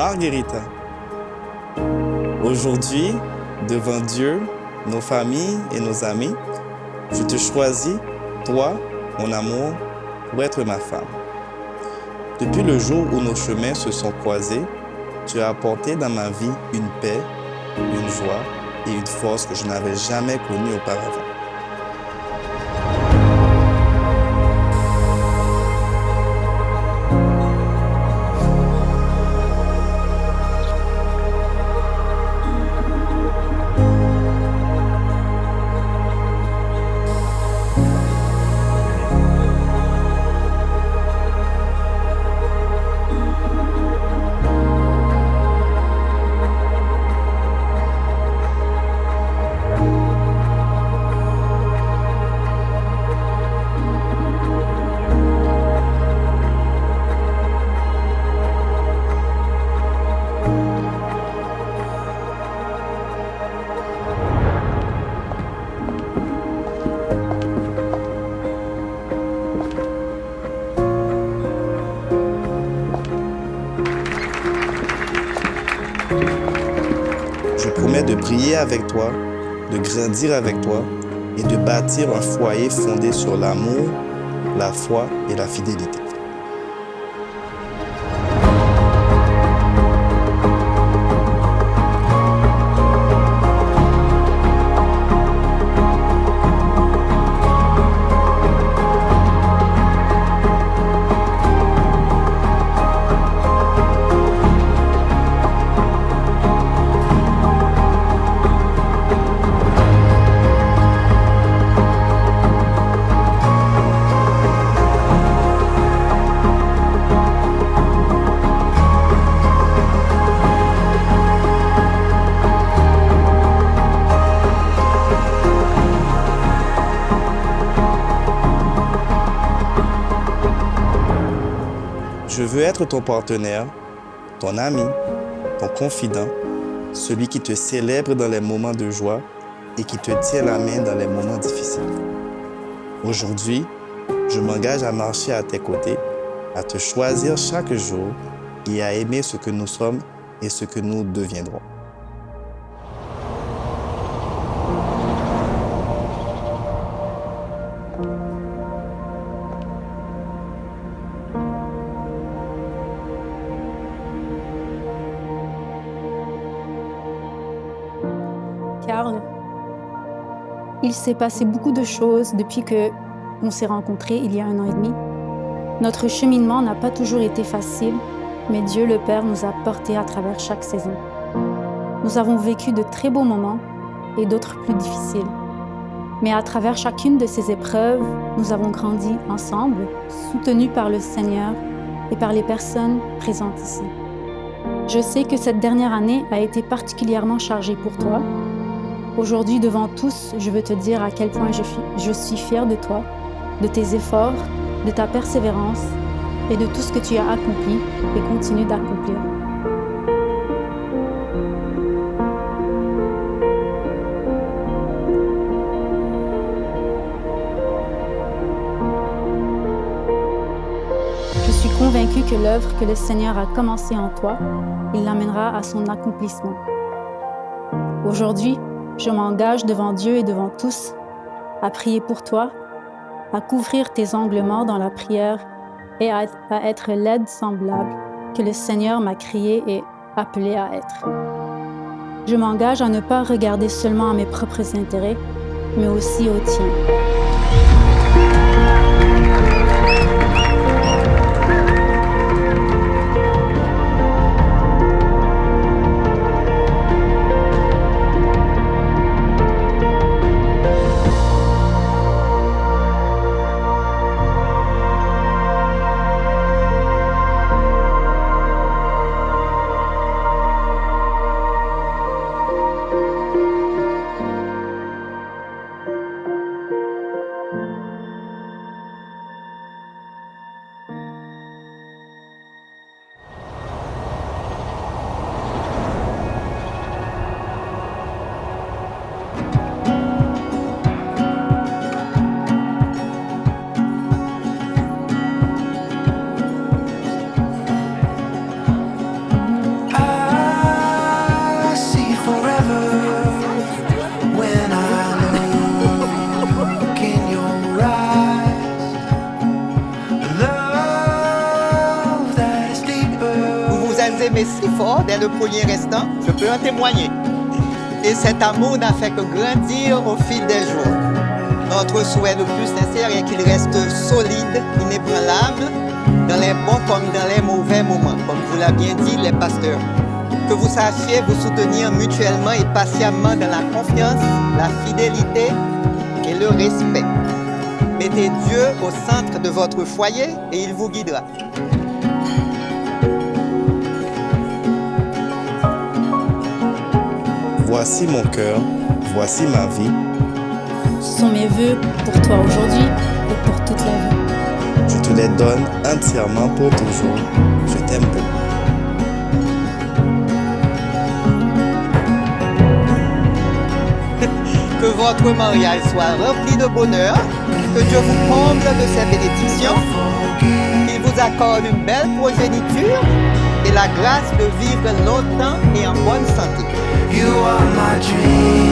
Marguerita. Aujourd'hui, devant Dieu, nos familles et nos amis, je te choisis, toi, mon amour, pour être ma femme. Depuis le jour où nos chemins se sont croisés, tu as apporté dans ma vie une paix, une joie et une force que je n'avais jamais connue auparavant. Je promets de prier avec toi, de grandir avec toi et de bâtir un foyer fondé sur l'amour, la foi et la fidélité. Je veux être ton partenaire, ton ami, ton confident, celui qui te célèbre dans les moments de joie et qui te tient la main dans les moments difficiles. Aujourd'hui, je m'engage à marcher à tes côtés, à te choisir chaque jour et à aimer ce que nous sommes et ce que nous deviendrons. Carl, il s'est passé beaucoup de choses depuis qu'on s'est rencontrés il y a 1 an et demi. Notre cheminement n'a pas toujours été facile, mais Dieu le Père nous a portés à travers chaque saison. Nous avons vécu de très beaux moments et d'autres plus difficiles. Mais à travers chacune de ces épreuves, nous avons grandi ensemble, soutenus par le Seigneur et par les personnes présentes ici. Je sais que cette dernière année a été particulièrement chargée pour toi. Aujourd'hui, devant tous, je veux te dire à quel point je suis fière de toi, de tes efforts, de ta persévérance et de tout ce que tu as accompli et continues d'accomplir. Je suis convaincue que l'œuvre que le Seigneur a commencée en toi, il l'amènera à son accomplissement. Aujourd'hui, je m'engage devant Dieu et devant tous à prier pour toi, à couvrir tes angles morts dans la prière et à être l'aide semblable que le Seigneur m'a créée et appelée à être. Je m'engage à ne pas regarder seulement à mes propres intérêts, mais aussi aux tiens. aimé si fort dès le premier instant, je peux en témoigner. Et cet amour n'a fait que grandir au fil des jours. Notre souhait le plus sincère est qu'il reste solide, inébranlable, dans les bons comme dans les mauvais moments, comme vous l'avez bien dit, les pasteurs. Que vous sachiez vous soutenir mutuellement et patiemment dans la confiance, la fidélité et le respect. Mettez Dieu au centre de votre foyer et il vous guidera. Voici mon cœur, voici ma vie. Ce sont mes vœux pour toi aujourd'hui et pour toute la vie. Je te les donne entièrement pour toujours. Je t'aime beaucoup. Que votre mariage soit rempli de bonheur, que Dieu vous comble de ses bénédictions, qu'il vous accorde une belle progéniture et la grâce de vivre longtemps et en bonne santé. You are my dream.